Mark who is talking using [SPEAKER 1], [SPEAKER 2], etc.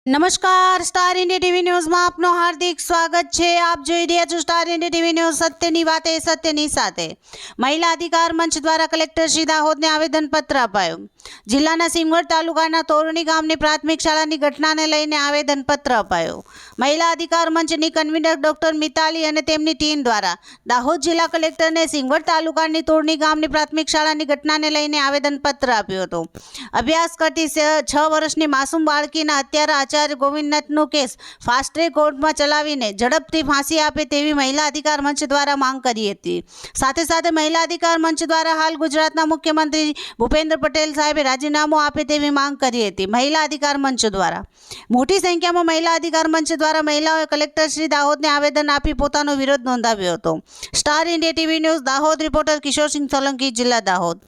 [SPEAKER 1] નમસ્કાર, star India TV ન્યૂઝમાં આપનું હાર્દિક સ્વાગત છે। આપ જોઈ રહ્યા છો સ્ટાર ઇન્ડિયા ટીવી ન્યૂઝ, સત્યની વાતે સત્યની સાથે। મહિલા અધિકાર મંચ દ્વારા કલેક્ટર શ્રી દાહોદને આવેદનપત્ર અપાયું। જિલ્લાના સિંગવડ તાલુકાના તોરણી ગામની પ્રાથમિક શાળાની ઘટનાને લઈને આવેદનપત્ર અપાયું। મહિલા અધિકાર મંચની કન્વીનર ડોક્ટર મિતાલી અને તેમની ટીમ દ્વારા દાહોદ જિલ્લા કલેક્ટરને સિંગવડ તાલુકાની તોરણી ગામની પ્રાથમિક શાળાની ઘટનાને લઈને આવેદનપત્ર આપ્યું હતું। અભ્યાસ કરતી 6 વર્ષની માસૂમ બાળકીના હત્યારા આચાર્ય ગોવિંદનાથનો કેસ ફાસ્ટ ટ્રેક કોર્ટમાં ચલાવીને ઝડપથી ફાંસી આપે તેવી મહિલા અધિકાર મંચ દ્વારા માંગ કરી હતી। સાથે સાથે મહિલા અધિકાર મંચ દ્વારા હાલ ગુજરાતના મુખ્યમંત્રી ભૂપેન્દ્ર પટેલ સાહેબે રાજીનામું આપે તેવી માંગ કરી હતી। મહિલા અધિકાર મંચ દ્વારા મોટી સંખ્યામાં મહિલા અધિકાર મંચ દ્વારા મહિલાઓએ કલેક્ટર શ્રી દાહોદને આવેદન આપી પોતાનો વિરોધ નોંધાવ્યો હતો। Star India TV news Dahod reporter Kishorsinh Solanki, જિલ્લા દાહોદ।